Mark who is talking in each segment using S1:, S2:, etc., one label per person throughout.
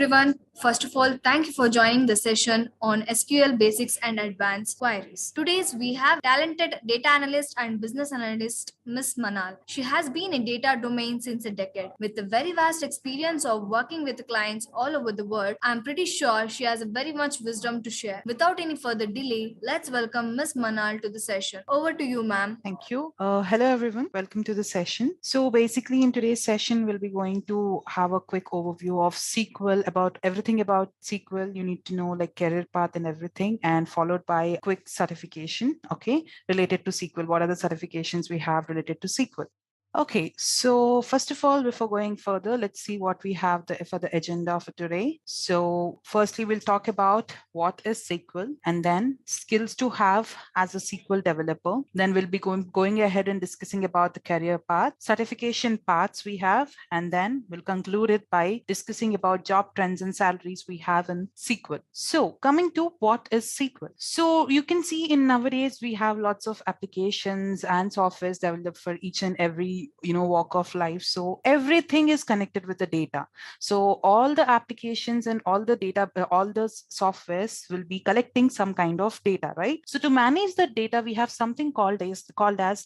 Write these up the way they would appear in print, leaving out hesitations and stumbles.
S1: Everyone, first of all, thank you for joining the session on SQL basics and advanced queries. Today we have talented data analyst and business analyst Miss Manal. She has been in data domain since a decade with a very vast experience of working with clients all over the world. I'm pretty sure she has a very much wisdom to share. Without any further delay, let's welcome Miss Manal to the session. Over to you, ma'am.
S2: Thank you. Hello, everyone. Welcome to the session. So basically in today's session, we'll be going to have a quick overview of SQL, about everything about SQL. You need to know like career path and everything, and followed by a quick certification, okay, related to SQL. What are the certifications we have related to SQL? Okay, so first of all, before going further, let's see what we have for the agenda for today. So firstly, we'll talk about what is SQL and then skills to have as a SQL developer. Then we'll be going ahead and discussing about the career path, certification paths we have, and then we'll conclude it by discussing about job trends and salaries we have in SQL. So coming to what is SQL. So you can see in nowadays, we have lots of applications and softwares developed for each and every walk of life. So everything is connected with the data. So all the applications and all the data, all the softwares will be collecting some kind of data, right? So to manage the data, we have something called as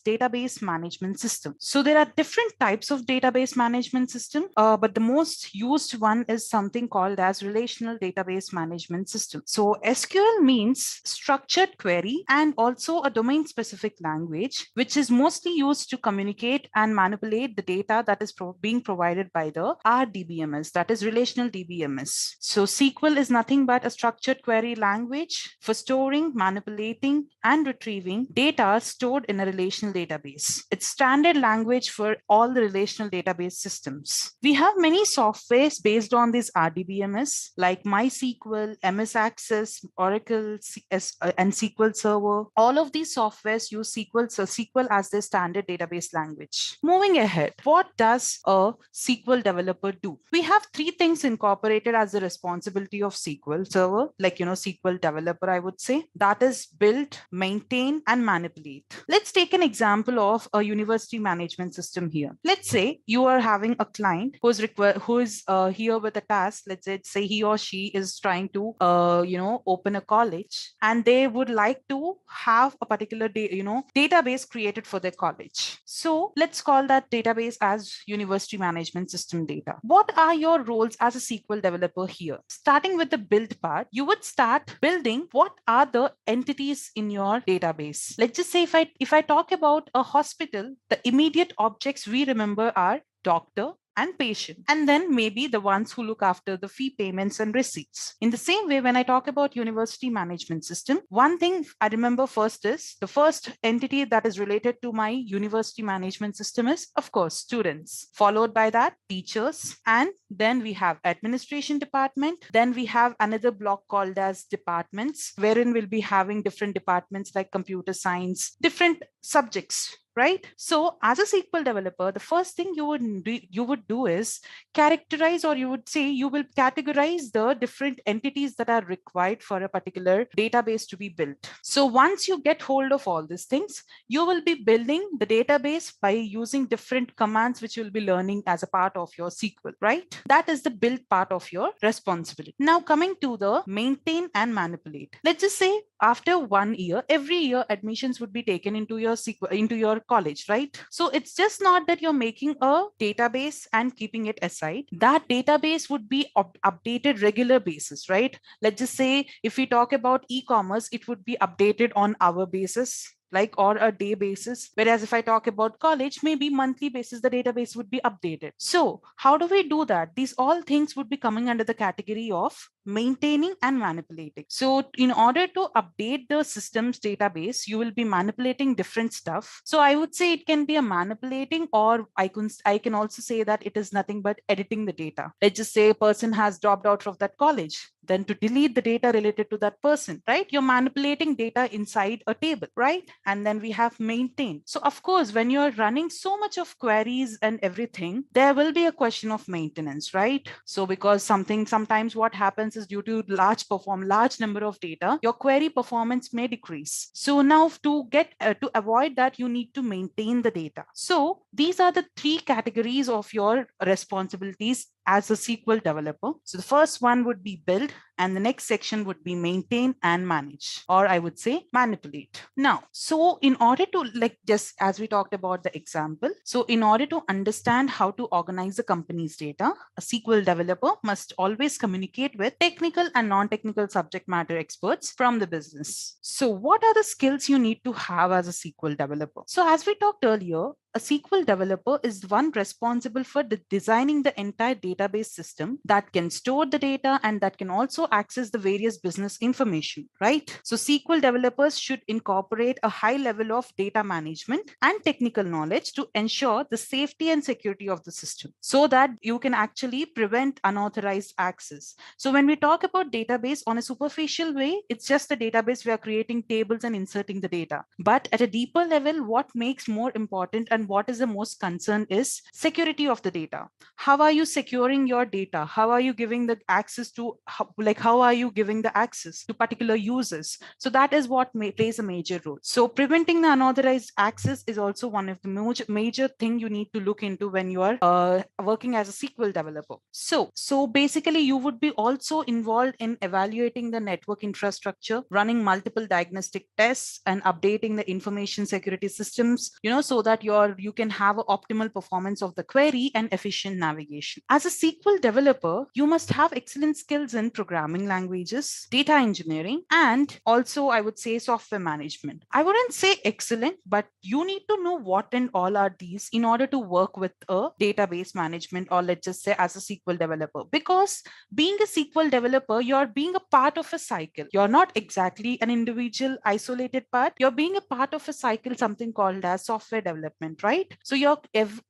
S2: database management system. So there are different types of database management system, but the most used one is something called as relational database management system. So SQL means structured query and also a domain specific language, which is mostly used to communicate and manipulate the data that is being provided by the RDBMS, that is relational DBMS. So SQL is nothing but a structured query language for storing, manipulating, and retrieving data stored in a relational database. It's standard language for all the relational database systems. We have many softwares based on this RDBMS like MySQL, MS Access, Oracle, and SQL Server. All of these softwares use SQL as their standard database language. Moving ahead, what does a SQL developer do? We have three things incorporated as the responsibility of SQL Server, like, SQL developer, I would say. That is build, maintain, and manipulate. Let's take an example of a university management system here. Let's say you are having a client who is here with a task. Let's say he or she is trying to, open a college, and they would like to have a particular database created for their college. So let's call that database as university management system data. What are your roles as a SQL developer here? Starting with the build part, you would start building what are the entities in your database. Let's just say if I talk about a hospital, the immediate objects we remember are doctor and patient, and then maybe the ones who look after the fee payments and receipts. In the same way, when I talk about university management system, one thing I remember first is the first entity that is related to my university management system is, of course, students, followed by that teachers, and then we have administration department. Then we have another block called as departments, wherein we'll be having different departments like computer science, different subjects, right? So as a SQL developer, the first thing you would do is characterize, or you would say you will categorize the different entities that are required for a particular database to be built. So once you get hold of all these things, you will be building the database by using different commands, which you'll be learning as a part of your SQL, right? That is the build part of your responsibility. Now coming to the maintain and manipulate. Let's just say after 1 year, every year admissions would be taken into your SQL, into your college, right? So it's just not that you're making a database and keeping it aside. That database would be updated regular basis, right? Let's just say if we talk about e-commerce, it would be updated on hour basis, like, or a day basis. Whereas if I talk about college, maybe monthly basis, the database would be updated. So how do we do that? These all things would be coming under the category of maintaining and manipulating. So in order to update the system's database, you will be manipulating different stuff. So I would say it can be a manipulating, or I can also say that it is nothing but editing the data. Let's just say a person has dropped out of that college. Then to delete the data related to that person, right? You're manipulating data inside a table, right? And then we have maintain. So of course, when you're running so much of queries and everything, there will be a question of maintenance, right? So because sometimes what happens is, due to large number of data, your query performance may decrease. So now to avoid that, you need to maintain the data. So these are the three categories of your responsibilities as a SQL developer. So the first one would be build, and the next section would be maintain and manage, or I would say manipulate. Now, so in order to, like, just as we talked about the example, so in order to understand how to organize the company's data, a SQL developer must always communicate with technical and non-technical subject matter experts from the business. So what are the skills you need to have as a SQL developer? So as we talked earlier, a SQL developer is one responsible for designing the entire database system that can store the data and that can also access the various business information, right? So SQL developers should incorporate a high level of data management and technical knowledge to ensure the safety and security of the system so that you can actually prevent unauthorized access. So when we talk about database on a superficial way, it's just a database we are creating tables and inserting the data. But at a deeper level, what makes more important and what is the most concern is security of the data. How are you securing your data? How are you giving the access to, how are you giving the access to particular users? So that is what plays a major role. So preventing the unauthorized access is also one of the major thing you need to look into when you are working as a SQL developer. So basically you would be also involved in evaluating the network infrastructure, running multiple diagnostic tests and updating the information security systems, so that you can have an optimal performance of the query and efficient navigation. As a SQL developer, you must have excellent skills in programming languages, data engineering, and also I would say software management. I wouldn't say excellent, but you need to know what and all are these in order to work with a database management, or let's just say as a SQL developer. Because being a SQL developer, you're being a part of a cycle. You're not exactly an individual isolated part. You're being a part of a cycle, something called as software development, right? So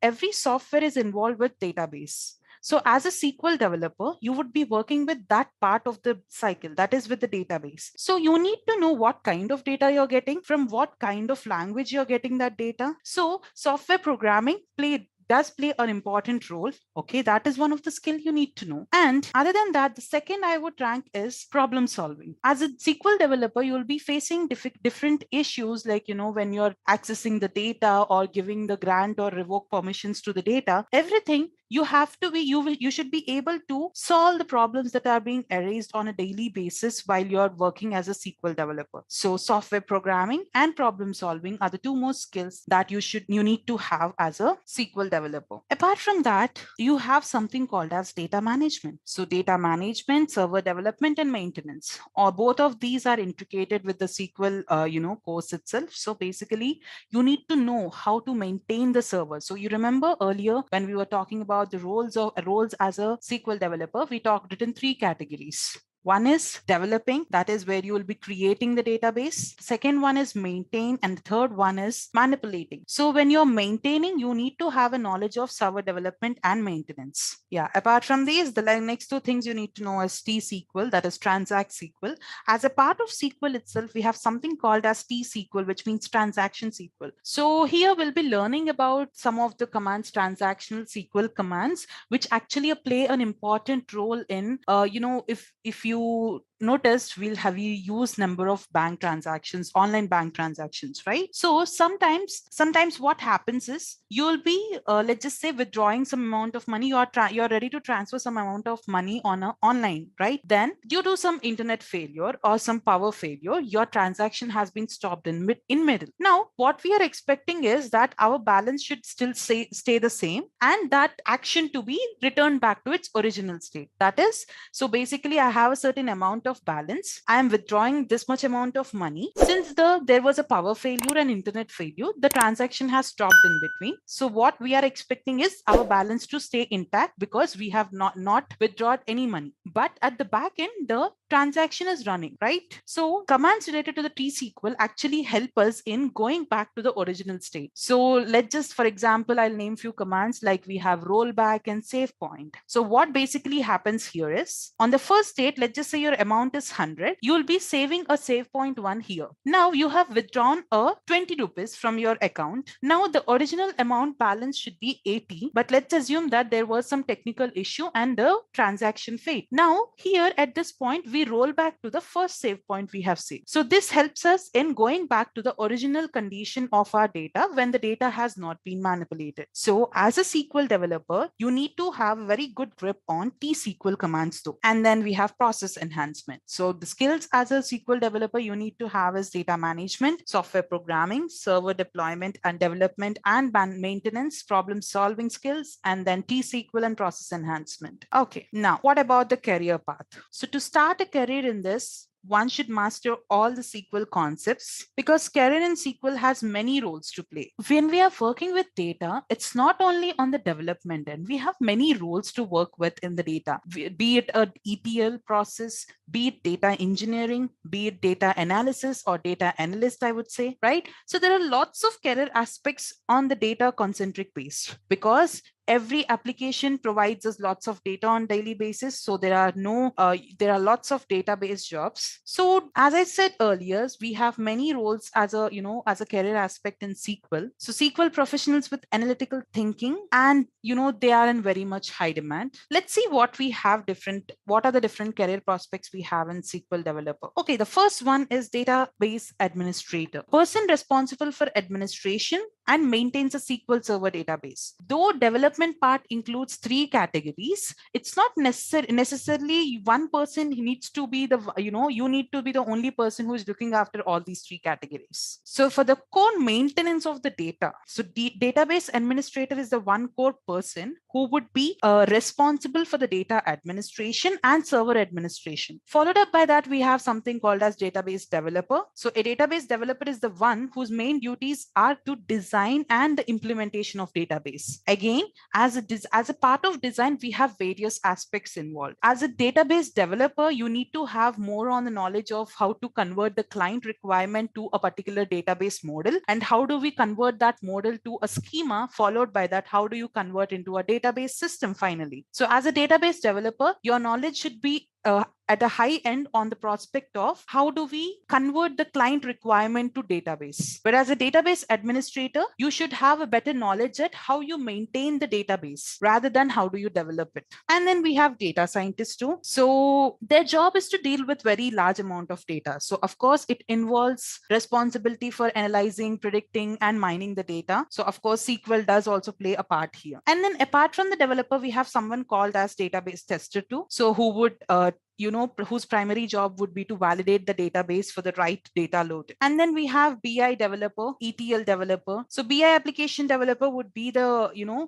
S2: every software is involved with database. So as a SQL developer, you would be working with that part of the cycle, that is with the database. So you need to know what kind of data you're getting, from what kind of language you're getting that data. So software programming does play an important role. Okay, that is one of the skill you need to know. And other than that, the second I would rank is problem solving. As a SQL developer, you will be facing different issues, like, when you're accessing the data or giving the grant or revoke permissions to the data, everything you should be able to solve the problems that are being erased on a daily basis while you're working as a SQL developer. So software programming and problem solving are the two most skills that you need to have as a SQL developer. Apart from that, you have something called as data management. So data management, server development, and maintenance, or both of these are integrated with the SQL course itself. So basically you need to know how to maintain the server. So you remember earlier when we were talking about the roles as a SQL developer, we talked it in 3 categories. One is developing, that is where you will be creating the database. Second one is maintain, and the third one is manipulating. So when you're maintaining, you need to have a knowledge of server development and maintenance. Yeah, apart from these, the next 2 things you need to know is T-SQL, that is transact SQL. As a part of SQL itself, we have something called as T-SQL, which means transaction SQL. So here we'll be learning about some of the commands, transactional SQL commands, which actually play an important role in, if you noticed, we use number of bank transactions, online bank transactions, right? So sometimes what happens is you'll be, let's just say, withdrawing some amount of money, you're ready to transfer some amount of money online, right? Then due to some internet failure or some power failure, your transaction has been stopped in middle. Now, what we are expecting is that our balance should still stay the same, and that action to be returned back to its original state. That is, so basically I have a certain amount of balance. I am withdrawing this much amount of money. Since there was a power failure and internet failure, the transaction has stopped in between. So what we are expecting is our balance to stay intact because we have not withdrawn any money. But at the back end, the transaction is running, right? So commands related to the T-SQL actually help us in going back to the original state. So let's just, for example, I'll name few commands, like we have rollback and save point. So what basically happens here is, on the first state, let's just say your amount amount is 100, you will be saving a save point 1 here. Now you have withdrawn a 20 rupees from your account. Now the original amount balance should be 80, but let's assume that there was some technical issue and the transaction failed. Now here at this point, we roll back to the first save point we have saved. So this helps us in going back to the original condition of our data when the data has not been manipulated. So as a SQL developer, you need to have a very good grip on T-SQL commands though. And then we have process enhancement. So the skills as a SQL developer you need to have is data management, software programming, server deployment and development, and maintenance, problem solving skills, and then T-SQL and process enhancement. Okay, now what about the career path? So to start a career in this, one should master all the SQL concepts because career in SQL has many roles to play. When we are working with data, it's not only on the development end. We have many roles to work with in the data, be it an ETL process, be it data engineering, be it data analysis or data analyst, I would say, right? So there are lots of career aspects on the data concentric base because every application provides us lots of data on daily basis. So there are lots of database jobs. So as I said earlier, we have many roles as a career aspect in SQL. So SQL professionals with analytical thinking, and they are in very much high demand. Let's see what are the different career prospects we have in SQL developer. Okay, the first one is database administrator, person responsible for administration and maintains a SQL Server database. Though development part includes 3 categories, it's not necessarily one person needs to be you need to be the only person who is looking after all these 3 categories. So for the core maintenance of the data, so the database administrator is the one core person who would be responsible for the data administration and server administration. Followed up by that, we have something called as database developer. So a database developer is the one whose main duties are to design and the implementation of database. Again, as a part of design, we have various aspects involved. As a database developer, you need to have more on the knowledge of how to convert the client requirement to a particular database model, and how do we convert that model to a schema, followed by that, how do you convert into a database system finally. So as a database developer, your knowledge should be at a high end on the prospect of how do we convert the client requirement to database. Whereas a database administrator, you should have a better knowledge at how you maintain the database rather than how do you develop it. And then we have data scientists too. So their job is to deal with very large amount of data. So of course, it involves responsibility for analyzing, predicting, and mining the data. So of course, SQL does also play a part here. And then apart from the developer, we have someone called as database tester too. So who would whose primary job would be to validate the database for the right data load. And then we have BI developer, ETL developer. So BI application developer would be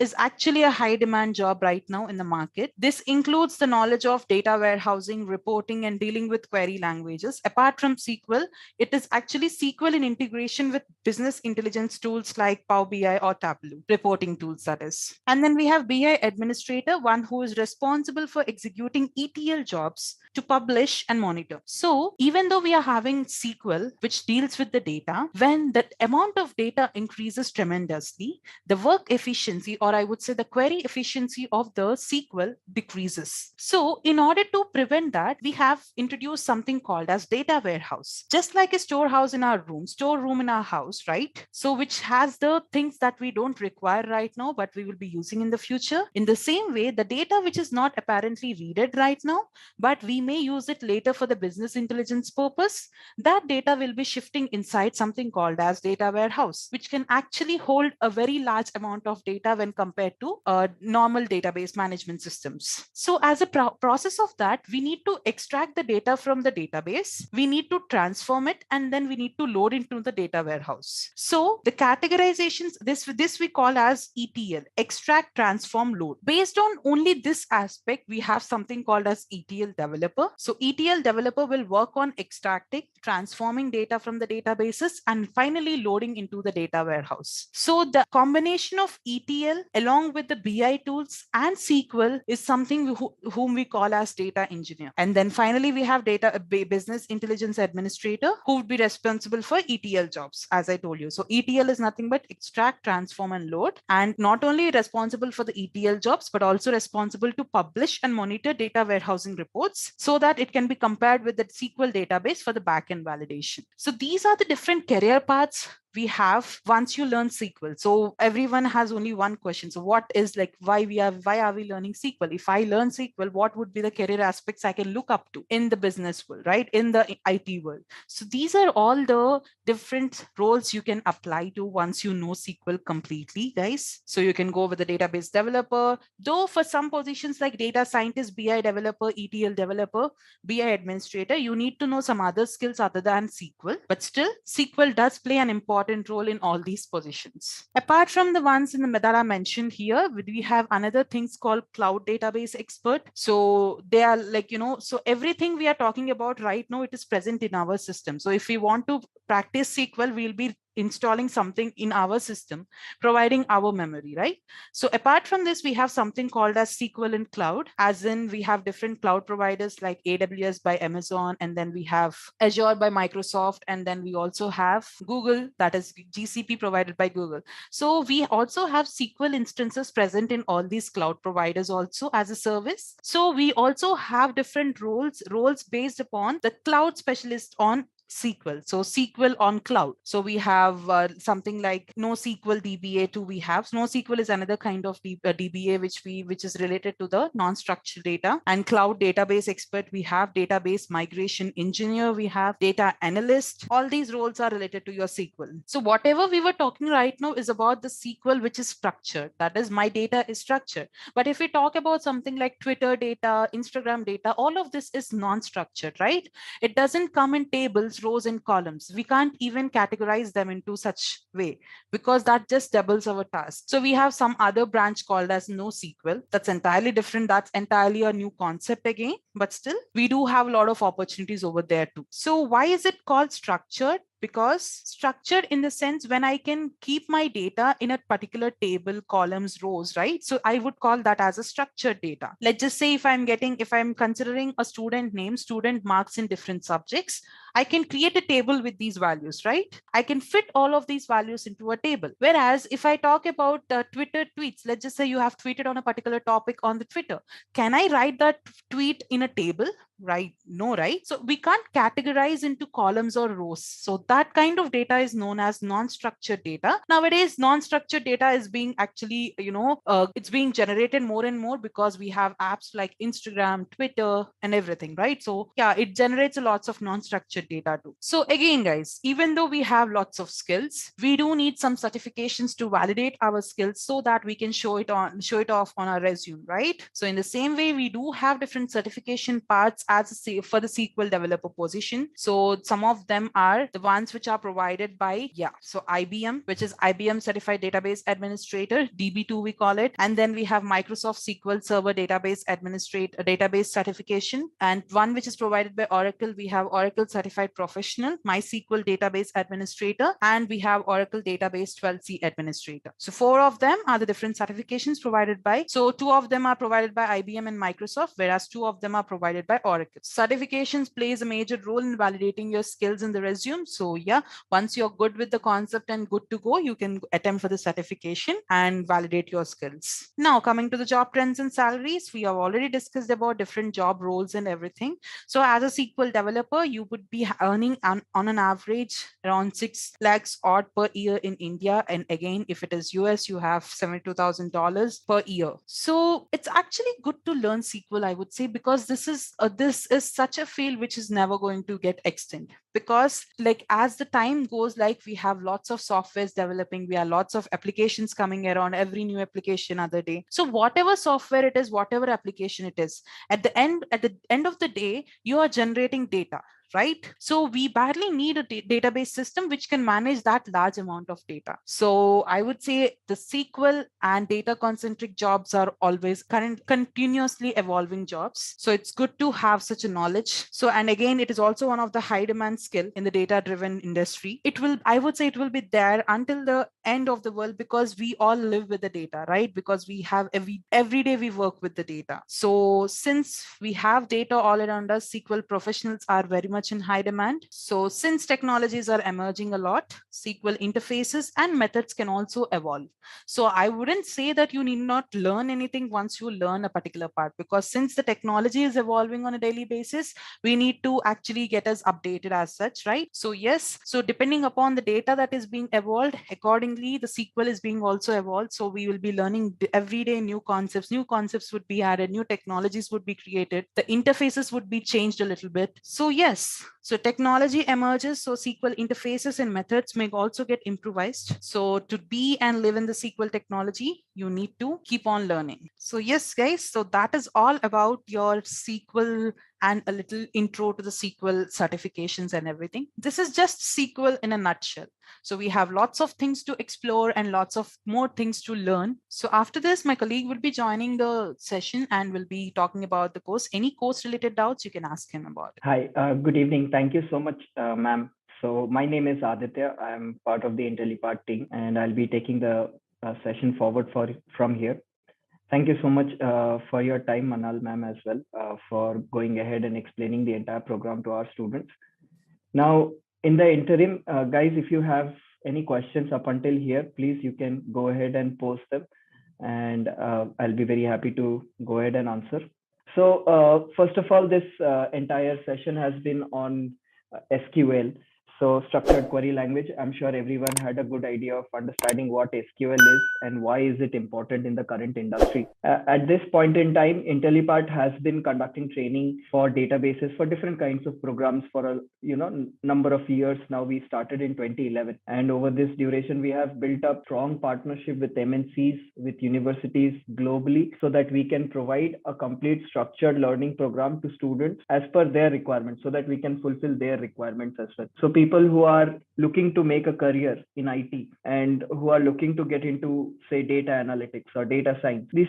S2: is actually a high demand job right now in the market. This includes the knowledge of data warehousing, reporting, and dealing with query languages. Apart from SQL, it is actually SQL in integration with business intelligence tools like Power BI or Tableau, reporting tools that is. And then we have BI administrator, one who is responsible for executing ETL jobs to publish and monitor. So even though we are having SQL, which deals with the data, when the amount of data increases tremendously, the work efficiency, or I would say the query efficiency of the SQL decreases. So in order to prevent that, we have introduced something called as data warehouse. Just like a storehouse in our storeroom in our house, right? So which has the things that we don't require right now, but we will be using in the future. In the same way, the data which is not apparently readed right now, but we may use it later for the business intelligence purpose, that data will be shifting inside something called as data warehouse, which can actually hold a very large amount of data when compared to normal database management systems. So as a process of that, we need to extract the data from the database, we need to transform it, and then we need to load into the data warehouse. So the categorizations, this we call as ETL, extract, transform, load. Based on only this aspect, we have something called as ETL developer. So ETL developer will work on extracting, transforming data from the databases, and finally loading into the data warehouse. So the combination of ETL along with the BI tools and SQL is something whom we call as data engineer. And then finally, we have business intelligence administrator, who would be responsible for ETL jobs, as I told you. So ETL is nothing but extract, transform, and load. And not only responsible for the ETL jobs, but also responsible to publish and monitor data warehousing reports database so that it can be compared with the SQL database for the backend validation. So these are the different career paths we have once you learn SQL. So everyone has only one question. So what is like, why are we learning SQL? If I learn SQL, what would be the career aspects I can look up to in the business world, right? In the IT world. So these are all the different roles you can apply to once you know SQL completely, guys. So you can go with the database developer, though for some positions like data scientist, BI developer, ETL developer, BI administrator, you need to know some other skills other than SQL, but still SQL does play an important role in all these positions. Apart from the ones in the that I mentioned here, we have another things called cloud database expert. So they are like, so everything we are talking about right now, it is present in our system. So if we want to practice SQL, we'll be installing something in our system, providing our memory, right? So apart from this, we have something called as SQL in cloud, as in we have different cloud providers like AWS by Amazon, and then we have Azure by Microsoft, and then we also have Google, that is GCP provided by Google. So we also have SQL instances present in all these cloud providers also as a service. So we also have different roles based upon the cloud specialist on SQL. So SQL on cloud. So we have something like NoSQL DBA too. We have NoSQL is another kind of DBA which is related to the non-structured data. And cloud database expert, we have database migration engineer, we have data analyst. All these roles are related to your SQL. So whatever we were talking right now is about the SQL which is structured. That is, my data is structured. But if we talk about something like Twitter data, Instagram data, all of this is non-structured, right? It doesn't come in tables, rows and columns. We can't even categorize them into such way because that just doubles our task. So we have some other branch called as NoSQL. That's entirely different. That's entirely a new concept again, but still we do have a lot of opportunities over there too. So why is it called structured? Because structured in the sense when I can keep my data in a particular table, columns, rows, right? So I would call that as a structured data. Let's just say if I'm considering a student name, student marks in different subjects, I can create a table with these values, right? I can fit all of these values into a table. Whereas if I talk about Twitter tweets, let's just say you have tweeted on a particular topic on the Twitter. Can I write that tweet in a table? Right? No, right? So we can't categorize into columns or rows. So that kind of data is known as non-structured data. Nowadays, non-structured data is being actually, it's being generated more and more because we have apps like Instagram, Twitter, and everything, right? So yeah, it generates lots of non-structured data too. So again, guys, even though we have lots of skills, we do need some certifications to validate our skills so that we can show it off on our resume, right? So in the same way, we do have different certification paths for the SQL developer position. So some of them are the ones which are provided by, so IBM, which is IBM Certified Database Administrator, DB2 we call it. And then we have Microsoft SQL Server Database Administrator, database certification. And one which is provided by Oracle, we have Oracle Certified Professional, MySQL Database Administrator, and we have Oracle Database 12c Administrator. So 4 of them are the different certifications provided by. So 2 of them are provided by IBM and Microsoft, whereas 2 of them are provided by Oracle. Certifications plays a major role in validating your skills in the resume. So yeah, once you're good with the concept and good to go, you can attempt for the certification and validate your skills. Now coming to the job trends and salaries, we have already discussed about different job roles and everything. So as a SQL developer, you would be earning on an average around 6 lakhs odd per year in India. And again, if it is US, you have $72,000 per year. So it's actually good to learn SQL, I would say, because this is such a field which is never going to get extinct. Because like as the time goes, like we have lots of softwares developing, we have lots of applications coming around, every new application other day. So whatever software it is, whatever application it is, at the end of the day, you are generating data, right? So we badly need a database system which can manage that large amount of data. So I would say the SQL and data concentric jobs are always continuously evolving jobs. So it's good to have such a knowledge. So, and again, it is also one of the high demand skill in the data driven industry. I would say it will be there until the end of the world because we all live with the data, right? Because we have every day we work with the data. So since we have data all around us, SQL professionals are very much much in high demand. So since technologies are emerging a lot, SQL interfaces and methods can also evolve. So I wouldn't say that you need not learn anything once you learn a particular part, because since the technology is evolving on a daily basis, we need to actually get us updated as such, right? So yes, so depending upon the data that is being evolved, accordingly the SQL is being also evolved. So we will be learning every day new concepts would be added, new technologies would be created, the interfaces would be changed a little bit. So yes, so technology emerges, so SQL interfaces and methods may also get improvised. So to be and live in the SQL technology, you need to keep on learning. So yes, guys, so that is all about your SQL and a little intro to the SQL certifications and everything. This is just SQL in a nutshell. So we have lots of things to explore and lots of more things to learn. So after this, my colleague will be joining the session and will be talking about the course. Any course related doubts, you can ask him about it.
S3: Hi, good evening. Thank you so much, ma'am. So my name is Aditya. I'm part of the Intellipaat team, and I'll be taking the session forward from here. Thank you so much for your time, Manal ma'am, as well, for going ahead and explaining the entire program to our students. Now, in the interim, guys, if you have any questions up until here, please, you can go ahead and post them, and I'll be very happy to go ahead and answer. So first of all, this entire session has been on SQL. So structured query language. I'm sure everyone had a good idea of understanding what SQL is and why is it important in the current industry. At this point in time, Intellipaat has been conducting training for databases for different kinds of programs for a number of years now. We started in 2011, and over this duration, we have built up strong partnership with MNCs, with universities globally, so that we can provide a complete structured learning program to students as per their requirements, so that we can fulfill their requirements as well. So people who are looking to make a career in IT and who are looking to get into, say, data analytics or data science, the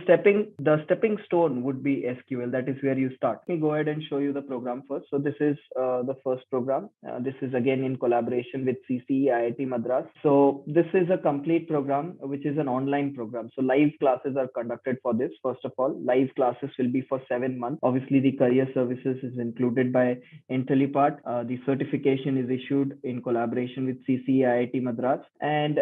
S3: stepping stone would be SQL. That is where you start. Let me go ahead and show you the program first. So this is the first program. This is again in collaboration with CCE IIT Madras. So this is a complete program, which is an online program. So live classes are conducted for this. First of all, live classes will be for 7 months. Obviously, the career services is included by Intellipaat. The certification is issued in collaboration with CCE IIT Madras. And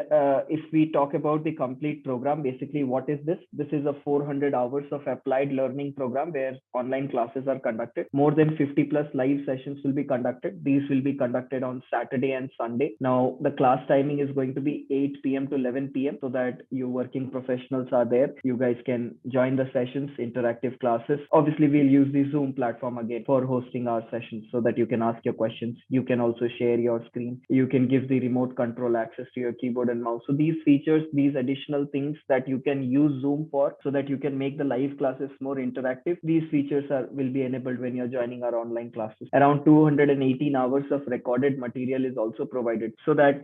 S3: if we talk about the complete program, basically what is this? This is a 400 hours of applied learning program where online classes are conducted. More than 50 plus live sessions will be conducted. These will be conducted on Saturday and Sunday. Now, the class timing is going to be 8 p.m. to 11 p.m. so that you working professionals are there. You guys can join the sessions, interactive classes. Obviously, we'll use the Zoom platform again for hosting our sessions so that you can ask your questions. You can also share your screen. You can give the remote control access to your keyboard and mouse. So these features, these additional things that you can use Zoom for, so that you can make the live classes more interactive, these features will be enabled when you're joining our online classes. Around 218 hours of recorded material is also provided, so that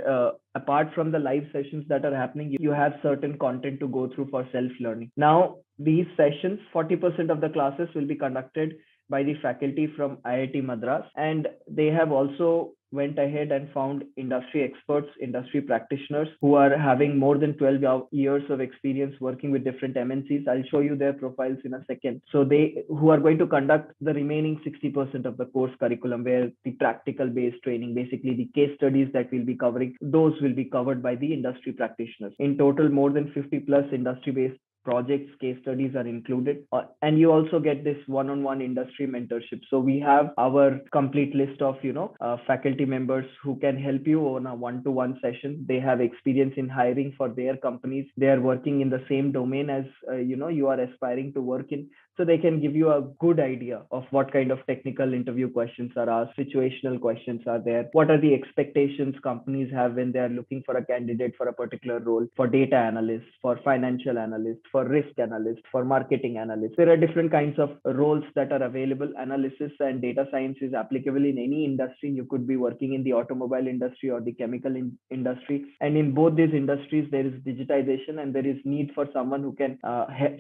S3: apart from the live sessions that are happening, you have certain content to go through for self-learning. Now, these sessions, 40% of the classes will be conducted by the faculty from IIT Madras, and they have also went ahead and found industry experts, industry practitioners who are having more than 12 years of experience working with different MNCs. I'll show you their profiles in a second. So who are going to conduct the remaining 60% of the course curriculum, where the practical based training, basically the case studies that we'll be covering, those will be covered by the industry practitioners. In total, more than 50 plus industry based projects, case studies are included, and you also get this one-on-one industry mentorship. So we have our complete list of faculty members who can help you on a one-to-one session. They have experience in hiring for their companies. They are working in the same domain as you are aspiring to work in, so they can give you a good idea of what kind of technical interview questions are asked, situational questions are there, what are the expectations companies have when they are looking for a candidate for a particular role, for data analyst, for financial analyst, for risk analyst, for marketing analyst. There are different kinds of roles that are available. Analysis and data science is applicable in any industry. You could be working in the automobile industry or the chemical industry, and in both these industries there is digitization, and there is need for someone who can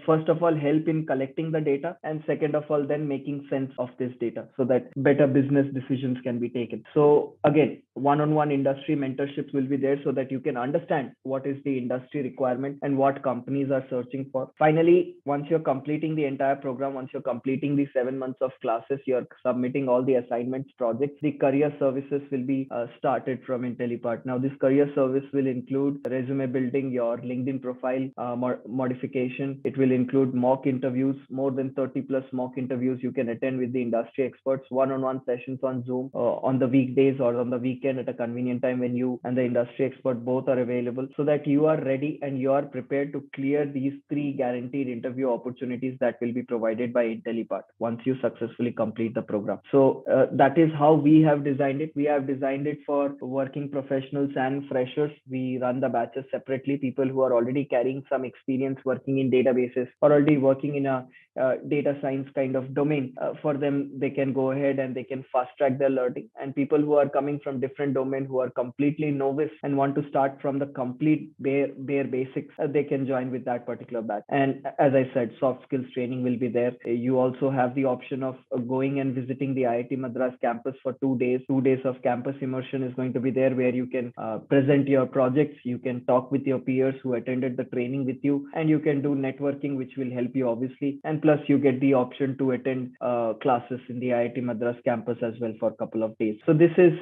S3: first of all help in collecting the the data, and second of all, then making sense of this data so that better business decisions can be taken. So again, one-on-one industry mentorships will be there so that you can understand what is the industry requirement and what companies are searching for. Finally, once you're completing the entire program, once you're completing the 7 months of classes, you're submitting all the assignments, projects, the career services will be started from Intellipaat. Now, this career service will include resume building, your LinkedIn profile modification. It will include mock interviews, more than 30 plus mock interviews you can attend with the industry experts, one-on-one sessions on Zoom on the weekdays or on the weekend at a convenient time when you and the industry expert both are available, so that you are ready and you are prepared to clear these 3 guaranteed interview opportunities that will be provided by Intellipaat once you successfully complete the program. So that is how we have designed it. We have designed it for working professionals and freshers. We run the batches separately. People who are already carrying some experience working in databases or already working in a data science kind of domain, for them, they can go ahead and they can fast track their learning. And people who are coming from different domain, who are completely novice and want to start from the complete bare basics, they can join with that particular batch. And as I said, soft skills training will be there. You also have the option of going and visiting the IIT Madras campus for 2 days. 2 days of campus immersion is going to be there, where you can present your projects, you can talk with your peers who attended the training with you, and you can do networking, which will help you obviously. And plus you get the option to attend classes in the IIT Madras campus as well for a couple of days. So this is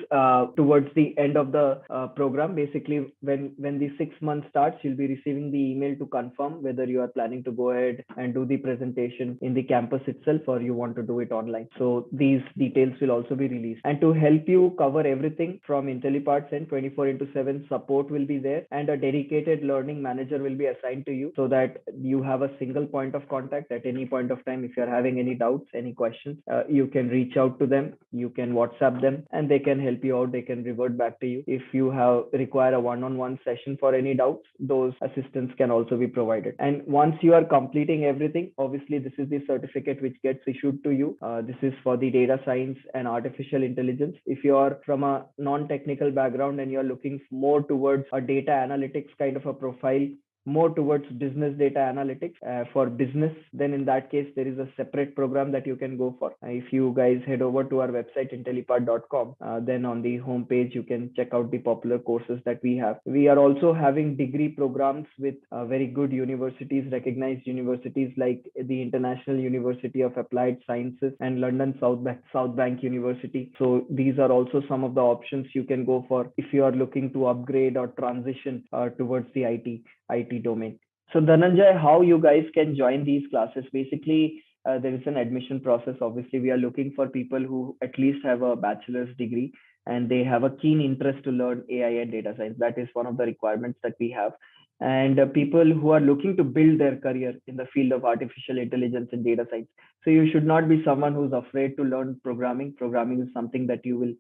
S3: towards the end of the program. Basically, when the 6 months starts, you'll be receiving the email to confirm whether you are planning to go ahead and do the presentation in the campus itself or you want to do it online. So these details will also be released. And to help you cover everything from Intellipaat's end, 24/7 support will be there, and a dedicated learning manager will be assigned to you so that you have a single point of contact at any point of time. If you're having any doubts, any questions, you can reach out to them, you can WhatsApp them, and they can help you out. They can revert back to you. If you require a one-on-one session for any doubts, those assistance can also be provided. And once you are completing everything, obviously this is the certificate which gets issued to you. This is for the data science and artificial intelligence. If you are from a non-technical background and you're looking more towards a data analytics kind of a profile, more towards business data analytics for business, then in that case, there is a separate program that you can go for. If you guys head over to our website, intellipaat.com, then on the homepage, you can check out the popular courses that we have. We are also having degree programs with very good universities, recognized universities like the International University of Applied Sciences and London South Bank University. So these are also some of the options you can go for if you are looking to upgrade or transition towards the IT domain. So Dhananjay, how you guys can join these classes? Basically, there is an admission process. Obviously, we are looking for people who at least have a bachelor's degree and they have a keen interest to learn AI and data science. That is one of the requirements that we have. And people who are looking to build their career in the field of artificial intelligence and data science. So you should not be someone who's afraid to learn programming. Programming is something that you will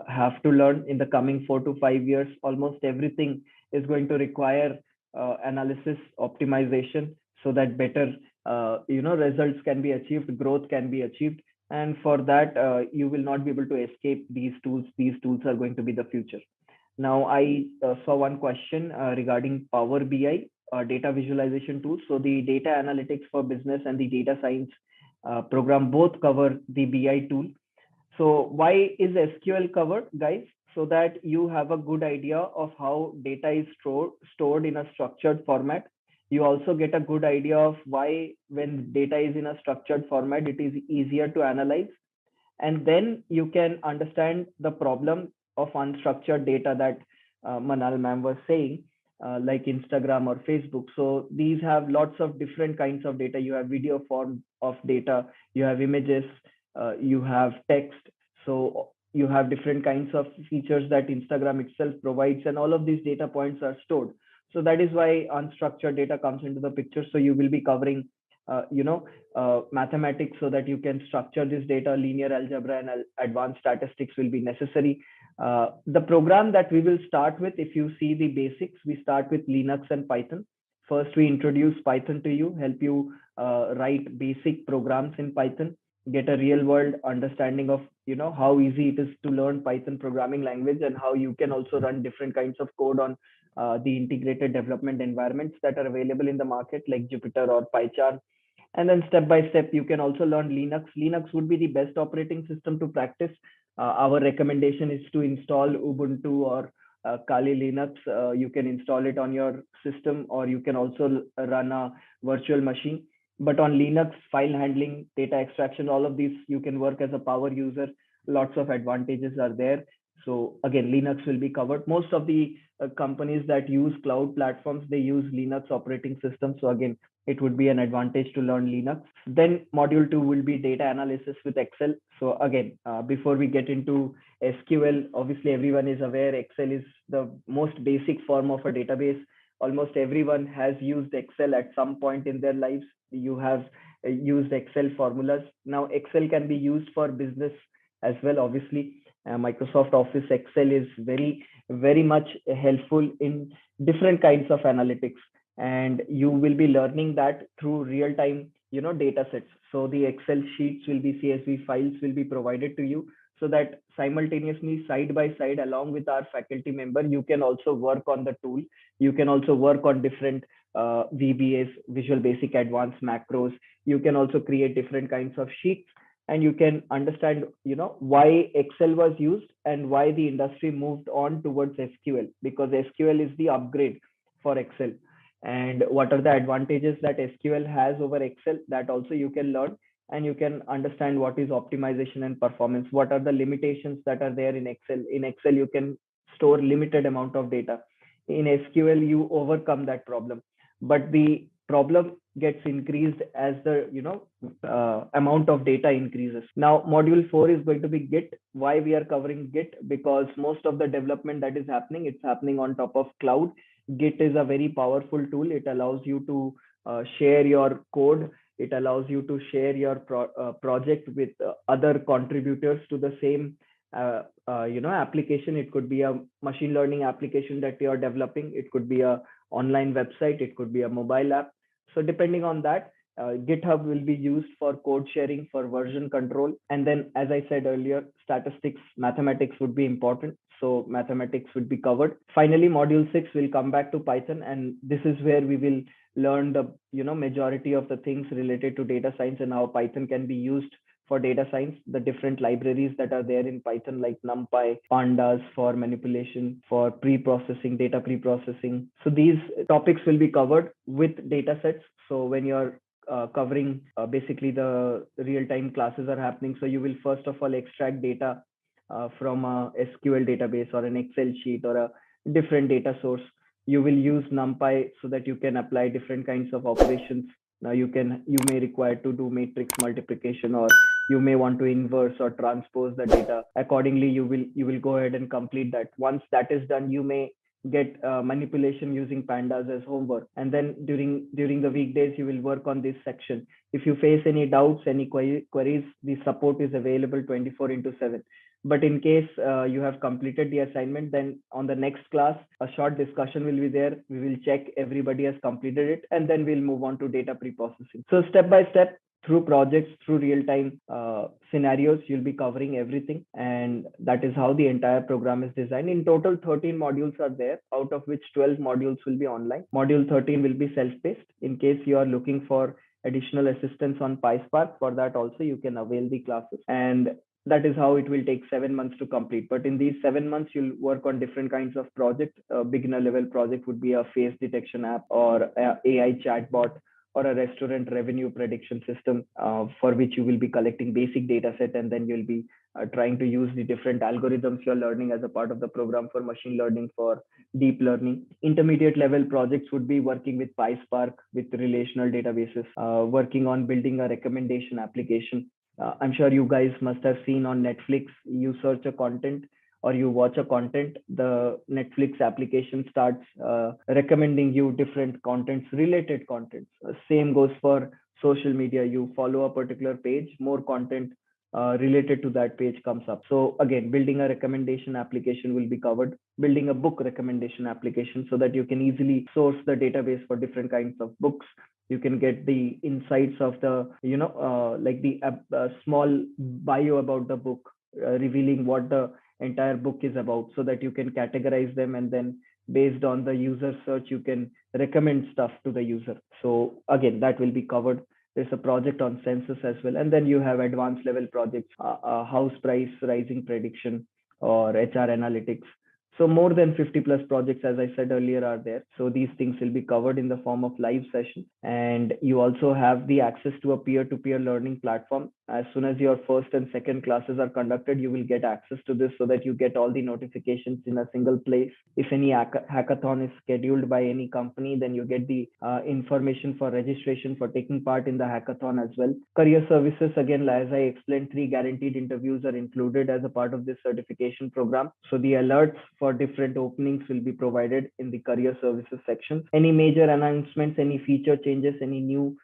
S3: have to learn in the coming 4 to 5 years. Almost everything is going to require analysis, optimization, so that better results can be achieved, growth can be achieved. And for that, you will not be able to escape these tools. These tools are going to be the future. Now, I saw one question regarding Power BI, data visualization tools. So the data analytics for business and the data science program both cover the BI tool. So why is SQL covered, guys? So that you have a good idea of how data is stored in a structured format. You also get a good idea of why, when data is in a structured format, it is easier to analyze. And then you can understand the problem of unstructured data that Manal ma'am was saying, like Instagram or Facebook. So these have lots of different kinds of data. You have video form of data, you have images, you have text. So you have different kinds of features that Instagram itself provides, and all of these data points are stored. So that is why unstructured data comes into the picture. So you will be covering mathematics so that you can structure this data. Linear algebra and advanced statistics will be necessary. The program that we will start with, if you see the basics, we start with Linux and Python. First, we introduce Python to you, help you write basic programs in Python, get a real world understanding of how easy it is to learn Python programming language, and how you can also run different kinds of code on the integrated development environments that are available in the market, like Jupyter or PyCharm. And then step by step, you can also learn Linux. Linux would be the best operating system to practice. Our recommendation is to install Ubuntu or Kali Linux. You can install it on your system, or you can also run a virtual machine. But on Linux, file handling, data extraction, all of these, you can work as a power user. Lots of advantages are there. So again, Linux will be covered. Most of the companies that use cloud platforms, they use Linux operating system. So again, it would be an advantage to learn Linux. Then module 2 will be data analysis with Excel. So again, before we get into SQL, obviously everyone is aware Excel is the most basic form of a database. Almost everyone has used Excel at some point in their lives. You have used Excel formulas. Now Excel can be used for business as well. Obviously, Microsoft Office Excel is very much helpful in different kinds of analytics, and you will be learning that through real time data sets. So the Excel sheets will be, CSV files will be provided to you, so that simultaneously, side by side, along with our faculty member, you can also work on the tool. You can also work on different VBAs, Visual Basic Advanced macros. You can also create different kinds of sheets, and you can understand why Excel was used and why the industry moved on towards SQL, because SQL is the upgrade for Excel. And what are the advantages that SQL has over Excel, that also you can learn. And you can understand what is optimization and performance, what are the limitations that are there in Excel. In Excel, you can store limited amount of data. In SQL, you overcome that problem, but the problem gets increased as the amount of data increases. Now module 4 is going to be Git. Why we are covering Git? Because most of the development that is happening, it's happening on top of cloud. Git is a very powerful tool. It allows you to share your code. It allows you to share your project with other contributors to the same application. It could be a machine learning application that you are developing. It could be a online website. It could be a mobile app. So depending on that, GitHub will be used for code sharing, for version control. And then, as I said earlier, statistics, mathematics would be important. So mathematics would be covered. Finally, module 6 will come back to Python. And this is where we will learn the majority of the things related to data science and how Python can be used for data science, the different libraries that are there in Python, like NumPy, Pandas for manipulation, for pre-processing, data pre-processing. So these topics will be covered with data sets. So when you're covering basically the real-time classes are happening, so you will first of all extract data from a SQL database or an Excel sheet or a different data source. You will use NumPy so that you can apply different kinds of operations. Now you may require to do matrix multiplication, or you may want to inverse or transpose the data. Accordingly, you will go ahead and complete that. Once that is done, you may get manipulation using Pandas as homework. And then during the weekdays, you will work on this section. If you face any doubts, any queries, the support is available 24/7. But in case you have completed the assignment, then on the next class, a short discussion will be there. We will check everybody has completed it, and then we'll move on to data pre-processing. So step by step, through projects, through real-time scenarios, you'll be covering everything. And that is how the entire program is designed. In total, 13 modules are there, out of which 12 modules will be online. Module 13 will be self-paced. In case you are looking for additional assistance on PySpark, for that also you can avail the classes. And that is how it will take 7 months to complete. But in these 7 months, you'll work on different kinds of projects. A beginner level project would be a face detection app, or a AI chatbot, or a restaurant revenue prediction system, for which you will be collecting basic data set, and then you'll be trying to use the different algorithms you're learning as a part of the program for machine learning, for deep learning. Intermediate level projects would be working with PySpark, with relational databases, working on building a recommendation application. I'm sure you guys must have seen on Netflix, you search a content or you watch a content, the Netflix application starts recommending you different contents, related contents. Same goes for social media. You follow a particular page, more content related to that page comes up. So again, building a recommendation application will be covered. Building a book recommendation application so that you can easily source the database for different kinds of books. You can get the insights of the, like the small bio about the book, revealing what the entire book is about, so that you can categorize them, and then based on the user search, you can recommend stuff to the user. So again, that will be covered. There's a project on census as well. And then you have advanced level projects, house price rising prediction or HR analytics. So more than 50 plus projects, as I said earlier, are there. So these things will be covered in the form of live sessions. And you also have the access to a peer-to-peer learning platform. As soon as your first and second classes are conducted, you will get access to this so that you get all the notifications in a single place. If any hackathon is scheduled by any company, then you get the information for registration for taking part in the hackathon as well. Career services, again, as I explained, 3 guaranteed interviews are included as a part of this certification program. So the alerts for different openings will be provided in the career services section. Any major announcements, any feature changes, any new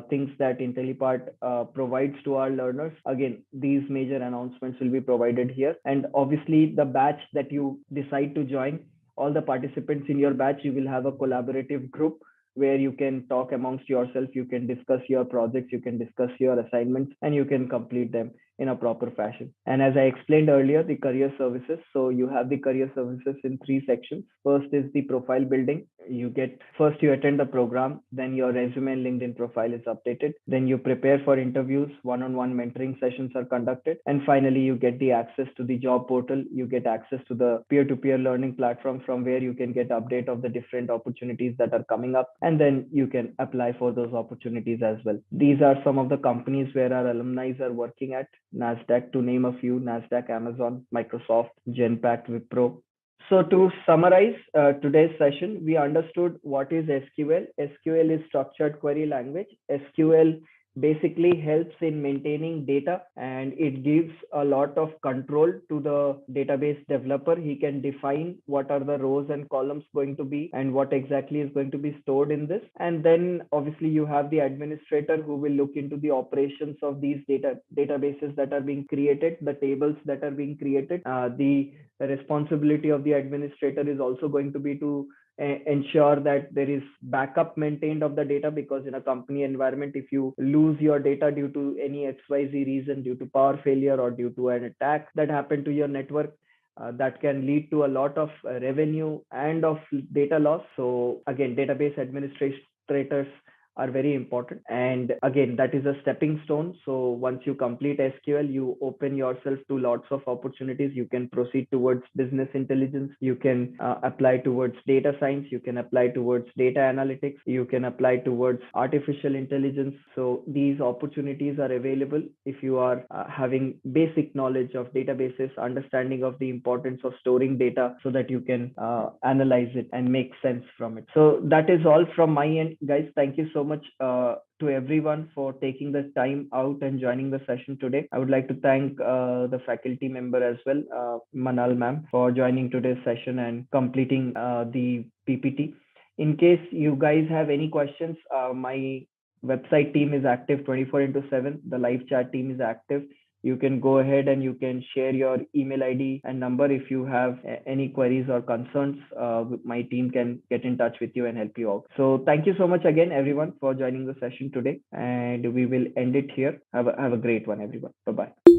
S3: things that Intellipaat provides to our learners. Again, these major announcements will be provided here. And obviously, the batch that you decide to join, all the participants in your batch, you will have a collaborative group where you can talk amongst yourself, you can discuss your projects, you can discuss your assignments, and you can complete them in a proper fashion. And as I explained earlier, the career services. So you have the career services in 3 sections. First is the profile building. You attend the program, then your resume and LinkedIn profile is updated. Then you prepare for interviews, one-on-one mentoring sessions are conducted. And finally, you get the access to the job portal. You get access to the peer-to-peer learning platform from where you can get update of the different opportunities that are coming up. And then you can apply for those opportunities as well. These are some of the companies where our alumni are working at. NASDAQ, to name a few: NASDAQ, Amazon, Microsoft, Genpact, Wipro. So to summarize today's session, we understood what is SQL. SQL is structured query language. SQL basically helps in maintaining data, and it gives a lot of control to the database developer. He can define what are the rows and columns going to be and what exactly is going to be stored in this. And then obviously you have the administrator who will look into the operations of these databases that are being created, the tables that are being created. The responsibility of the administrator is also going to be to ensure that there is backup maintained of the data, because in a company environment, if you lose your data due to any XYZ reason, due to power failure or due to an attack that happened to your network, that can lead to a lot of revenue and of data loss. So again, database administrators are very important. And again, that is a stepping stone. So once you complete SQL, you open yourself to lots of opportunities. You can proceed towards business intelligence. You can apply towards data science. You can apply towards data analytics. You can apply towards artificial intelligence. So these opportunities are available if you are having basic knowledge of databases, understanding of the importance of storing data so that you can analyze it and make sense from it. So that is all from my end, guys. Thank you so much to everyone for taking the time out and joining the session today. I would like to thank the faculty member as well, Manal ma'am, for joining today's session and completing the PPT. In case you guys have any questions, my website team is active 24/7. The live chat team is active. You can go ahead and you can share your email ID and number if you have any queries or concerns. My team can get in touch with you and help you out. So thank you so much again, everyone, for joining the session today. And we will end it here. Have a great one, everyone. Bye-bye.